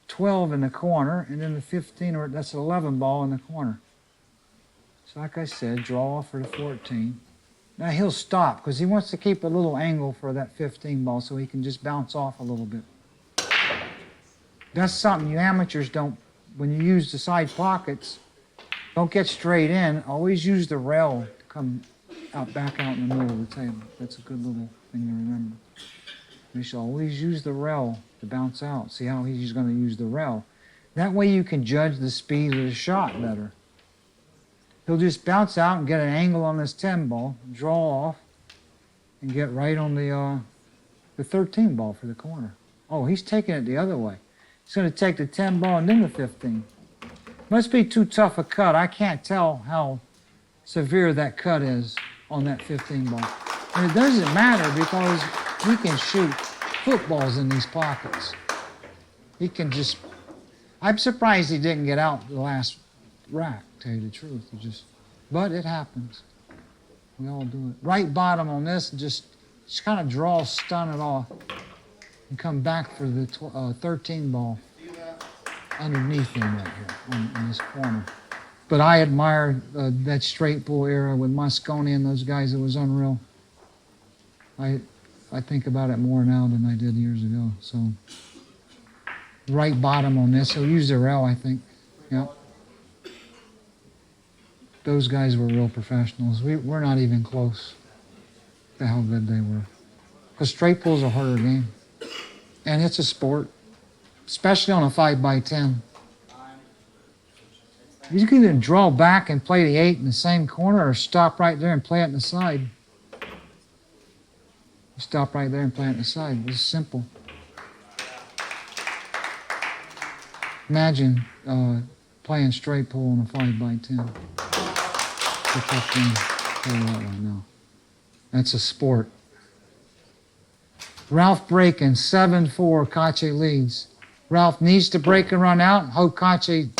12 in the corner, and then the 15, or that's an 11 ball in the corner. So like I said, draw off for the 14. Now he'll stop, because he wants to keep a little angle for that 15 ball so he can just bounce off a little bit. That's something you amateurs don't, when you use the side pockets, don't get straight in. Always use the rail to come out, back out in the middle of the table. That's a good little thing to remember. You should always use the rail to bounce out. See how he's going to use the rail. That way you can judge the speed of the shot better. He'll just bounce out and get an angle on this 10 ball, draw off, and get right on the 13 ball for the corner. Oh, he's taking it the other way. He's going to take the 10 ball and then the 15. Must be too tough a cut. I can't tell how severe that cut is on that 15 ball. And it doesn't matter because he can shoot footballs in these pockets. He can just... I'm surprised he didn't get out the last rack, to tell you the truth. But it happens. We all do it. Right bottom on this, and just kind of draw, stun it off, and come back for the 13 ball underneath him right here in this corner. But I admire that straight pull era with Mosconi and those guys. It was unreal. I think about it more now than I did years ago. So right bottom on this. He'll use the rail, I think. Yeah. Those guys were real professionals. We're not even close to how good they were. Because straight pull's a harder game. And it's a sport, especially on a 5x10. You can either draw back and play the 8 in the same corner or stop right there and play it in the side. You stop right there and play it in the side. It's simple. Imagine playing straight pull on a 5x10. It's a tough game. I'll tell you that right now. That's a sport. Ralf breaking 7-4. Kaci leads. Ralf needs to break and run out. Hope Kaci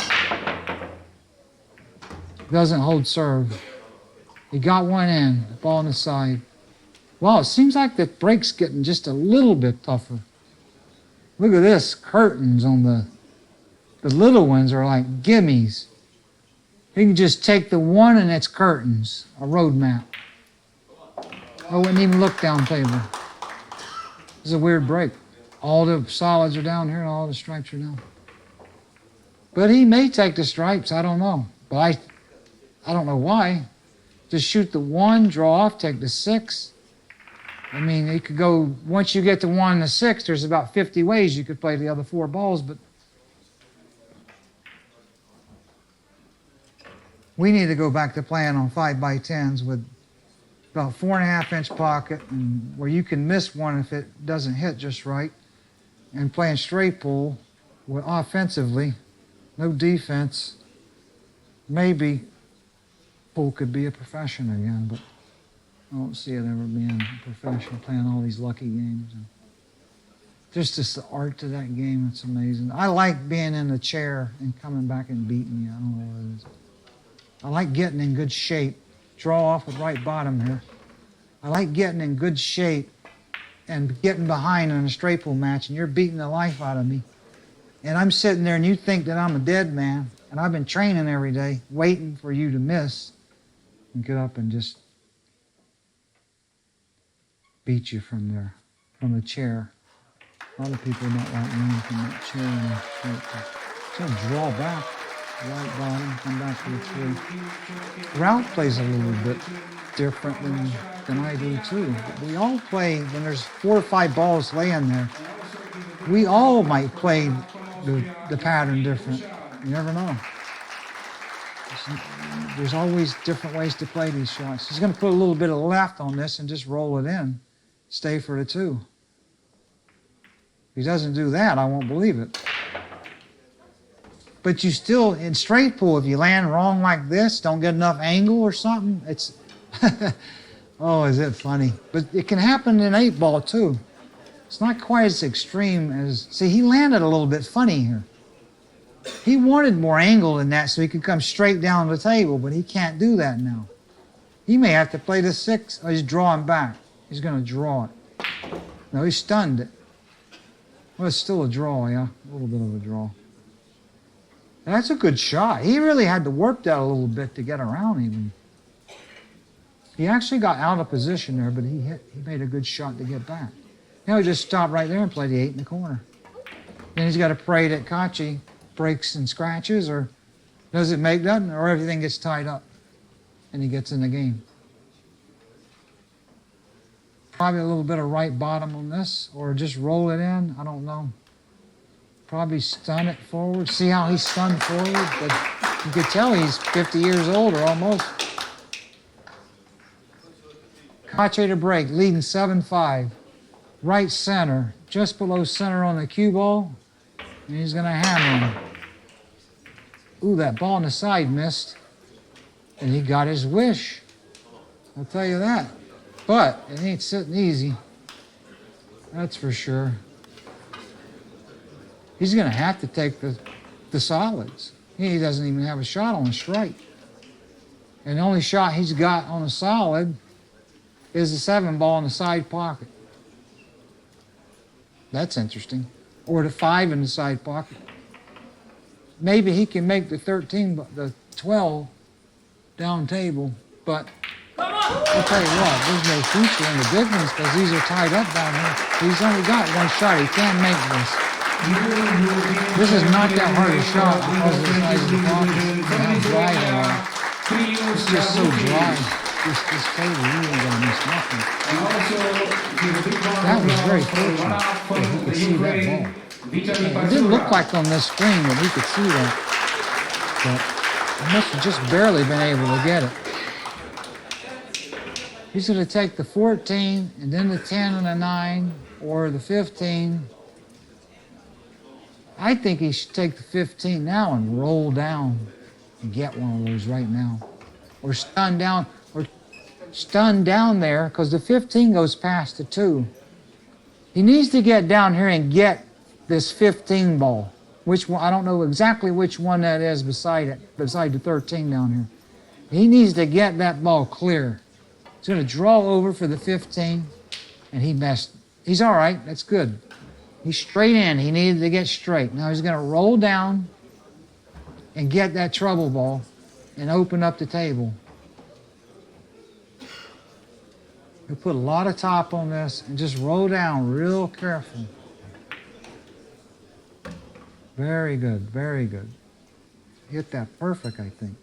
doesn't hold serve. He got one in, the ball on the side. Well, it seems like the break's getting just a little bit tougher. Look at this, curtains on the little ones are like gimmies. You can just take the one and it's curtains, a road map. I wouldn't even look down table. It's a weird break. All the solids are down here and all the stripes are down. But he may take the stripes, I don't know. But I don't know why. Just shoot the one, draw off, take the 6. I mean, it could go, once you get to 1 and the 6, there's about 50 ways you could play the other 4 balls, but we need to go back to playing on 5x10s with about 4.5-inch pocket, and where you can miss one if it doesn't hit just right, and playing straight pull with offensively, no defense. Maybe pool could be a profession again, but I don't see it ever being a profession, playing all these lucky games. And just the art to that game, it's amazing. I like being in the chair and coming back and beating you. I don't know what it is. I like getting in good shape. Draw off with right bottom here. I like getting in good shape and getting behind in a straight pull match, and you're beating the life out of me. And I'm sitting there and you think that I'm a dead man, and I've been training every day, waiting for you to miss and get up and just beat you from there, from the chair. A lot of people don't like running from that chair in a straight pull. So draw back, right bottom, come back to the 3. Ralf plays a little bit different than I do too. But we all play, when there's 4 or 5 balls laying there, we all might play the pattern different. You never know. There's always different ways to play these shots. He's going to put a little bit of left on this and just roll it in. Stay for the 2. If he doesn't do that, I won't believe it. But you still, in straight pull, if you land wrong like this, don't get enough angle or something, it's, oh, is it funny. But it can happen in 8-ball too. It's not quite as extreme as, see, he landed a little bit funny here. He wanted more angle than that so he could come straight down the table, but he can't do that now. He may have to play the 6, or he's drawing back. He's going to draw it. No, he stunned it. Well, it's still a draw, yeah, a little bit of a draw. That's a good shot. He really had to work that a little bit to get around even. He actually got out of position there, but he made a good shot to get back. Now he just stopped right there and play the 8 in the corner. Then he's got to pray that Kaci breaks and scratches, or does it make nothing, or everything gets tied up and he gets in the game. Probably a little bit of right bottom on this, or just roll it in, I don't know. Probably stun it forward. See how he's stunned forward? But you could tell he's 50 years old or almost. Kaci to break, leading 7-5. Right center, just below center on the cue ball. And he's going to hammer him. Ooh, that ball on the side missed. And he got his wish. I'll tell you that. But it ain't sitting easy. That's for sure. He's going to have to take the solids. He doesn't even have a shot on a strike. And the only shot he's got on a solid is the 7-ball in the side pocket. That's interesting. Or the 5 in the side pocket. Maybe he can make the 13, but the 12 down table, but I'll tell you what, there's no future in the big ones because these are tied up down here. He's only got one shot. He can't make this. This is not that hard a shot because of the size of the pockets and how dry they are. It's just so dry. This table, you ain't gonna miss nothing. That was very fortunate that he could see that ball. It didn't look like on this screen that he could see that, but he must have just barely been able to get it. He's going to take the 14 and then the 10 and the 9 or the 15. I think he should take the 15 now and roll down and get one of those right now. Or stun down there because the 15 goes past the 2. He needs to get down here and get this 15 ball. Which one? I don't know exactly which one that is beside it, beside the 13 down here. He needs to get that ball clear. He's going to draw over for the 15, and he messed. He's all right. That's good. He's straight in. He needed to get straight. Now he's going to roll down and get that trouble ball and open up the table. He'll put a lot of top on this and just roll down real careful. Very good, very good. Hit that perfect, I think.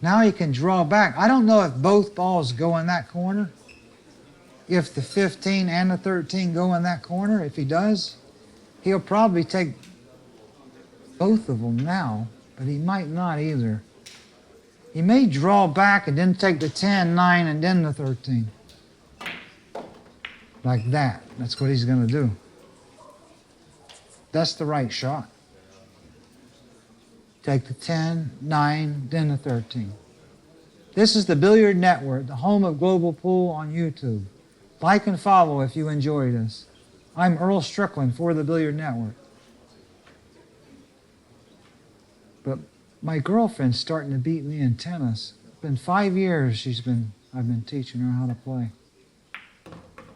Now he can draw back. I don't know if both balls go in that corner. If the 15 and the 13 go in that corner, if he does, he'll probably take both of them now, but he might not either. He may draw back and then take the 10, 9, and then the 13. Like that. That's what he's going to do. That's the right shot. Take the 10, 9, then the 13. This is the Billiard Network, the home of global pool on YouTube. Like and follow if you enjoy this. I'm Earl Strickland for the Billiard Network. But my girlfriend's starting to beat me in tennis. It's been 5 years I've been teaching her how to play.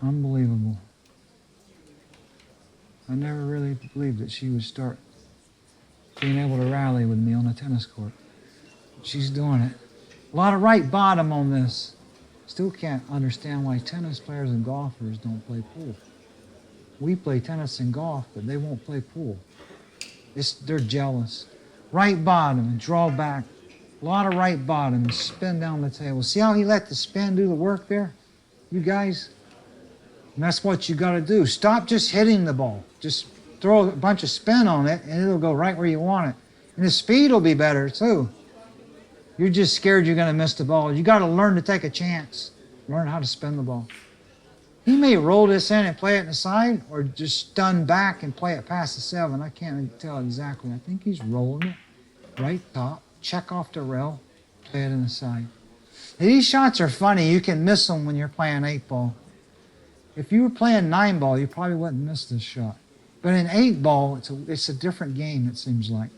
Unbelievable. I never really believed that she would start being able to rally with me on the tennis court. She's doing it. A lot of right bottom on this. Still can't understand why tennis players and golfers don't play pool. We play tennis and golf, but they won't play pool. They're jealous. Right bottom and draw back. A lot of right bottom and spin down the table. See how he let the spin do the work there? You guys? And that's what you got to do. Stop just hitting the ball. Just throw a bunch of spin on it, and it'll go right where you want it. And the speed will be better, too. You're just scared you're going to miss the ball. You got to learn to take a chance. Learn how to spin the ball. He may roll this in and play it in the side, or just stun back and play it past the 7. I can't tell exactly. I think he's rolling it right top, check off the rail, play it in the side. These shots are funny. You can miss them when you're playing 8 ball. If you were playing 9 ball, you probably wouldn't miss this shot. But in 8 ball, it's a different game, it seems like.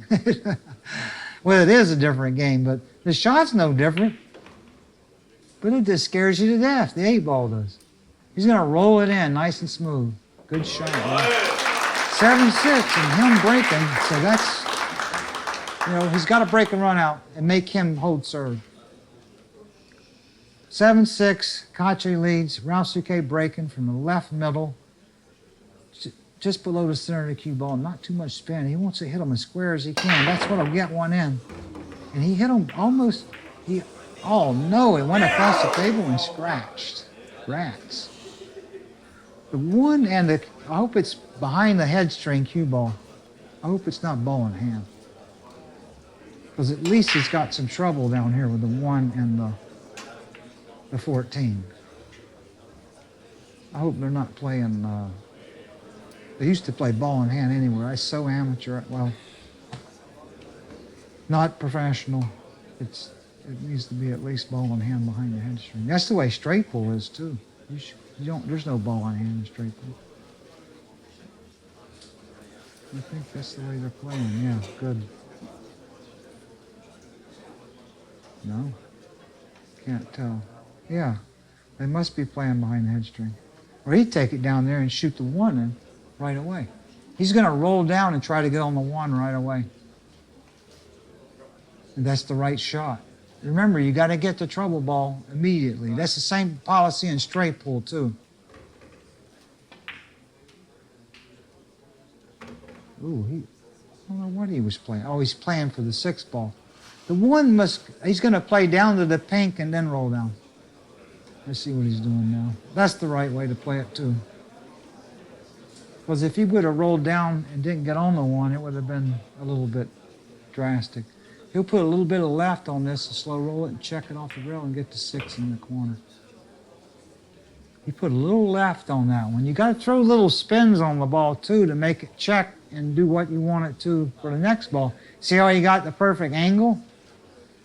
Well, it is a different game, but the shot's no different. But it just scares you to death. The 8 ball does. He's going to roll it in nice and smooth. Good shot. 7-6 and him breaking. So that's, he's got to break and run out and make him hold serve. 7-6, Kaci leads. Ralf SOUQUET breaking from the left middle. Just below the center of the cue ball. Not too much spin. He wants to hit them as square as he can. That's what'll get one in. And he hit him almost, oh no, it went across the table and scratched. Rats. The one and I hope it's behind the headstring cue ball. I hope it's not ball in hand. Because at least he's got some trouble down here with the 1 and the 14. I hope they're not playing, they used to play ball in hand anywhere. I so amateur, well, not professional. It needs to be at least ball in hand behind the headstring. That's the way straight pull is too. There's no ball in hand in straight pull. I think that's the way they're playing. Yeah, good. No, can't tell. Yeah, they must be playing behind the headstring. Or he'd take it down there and shoot the 1 in right away. He's going to roll down and try to get on the 1 right away. And that's the right shot. Remember, you got to get the trouble ball immediately. That's the same policy in straight pull, too. Ooh, I don't know what he was playing. Oh, he's playing for the 6 ball. The 1 he's going to play down to the pink and then roll down. Let's see what he's doing now. That's the right way to play it, too. Because if he would have rolled down and didn't get on the 1, it would have been a little bit drastic. He'll put a little bit of left on this and slow roll it and check it off the rail and get to 6 in the corner. He put a little left on that one. You got to throw little spins on the ball, too, to make it check and do what you want it to for the next ball. See how he got the perfect angle?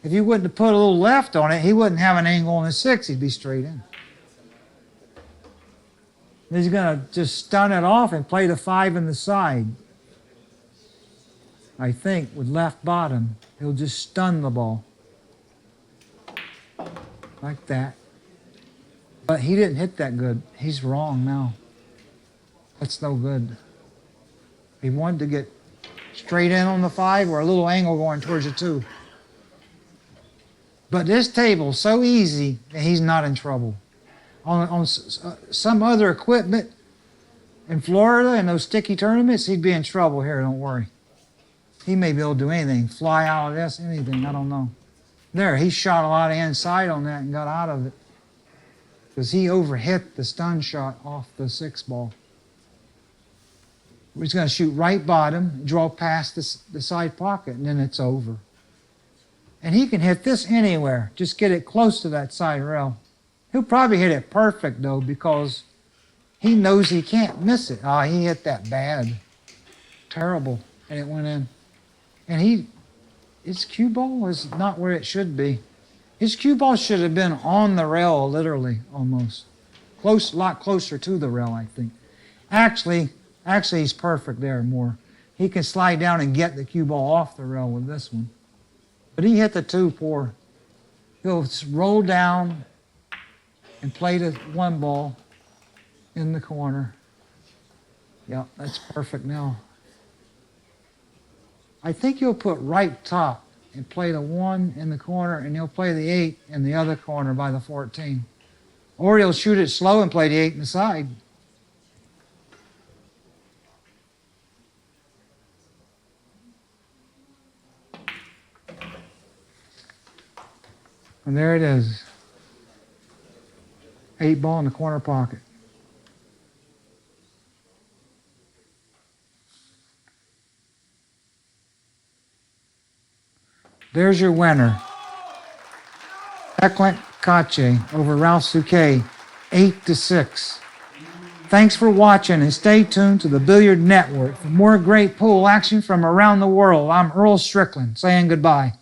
If you wouldn't have put a little left on it, he wouldn't have an angle on the 6. He'd be straight in. He's going to just stun it off and play the 5 in the side. I think, with left bottom, he'll just stun the ball. Like that. But he didn't hit that good. He's wrong now. That's no good. He wanted to get straight in on the 5 or a little angle going towards the 2. But this table's so easy that he's not in trouble. On some other equipment in Florida in those sticky tournaments, he'd be in trouble here, don't worry. He may be able to do anything, fly out of this, anything, I don't know. There, he shot a lot of inside on that and got out of it. Because he overhit the stun shot off the 6 ball. He's going to shoot right bottom, draw past the side pocket, and then it's over. And he can hit this anywhere. Just get it close to that side rail. He'll probably hit it perfect, though, because he knows he can't miss it. Ah, he hit that bad. Terrible. And it went in. And his cue ball is not where it should be. His cue ball should have been on the rail, literally, almost. A lot closer to the rail, I think. Actually, he's perfect there more. He can slide down and get the cue ball off the rail with this one. But he hit the 2 poor. He'll roll down and play the 1 ball in the corner. Yeah, that's perfect now. I think he'll put right top and play the 1 in the corner, and he'll play the 8 in the other corner by the 14. Or he'll shoot it slow and play the 8 in the side. And there it is. 8 ball in the corner pocket. There's your winner. Eklen Kaci over Ralf SOUQUET, 8-6. Thanks for watching and stay tuned to the Billiard Network for more great pool action from around the world. I'm Earl Strickland saying goodbye.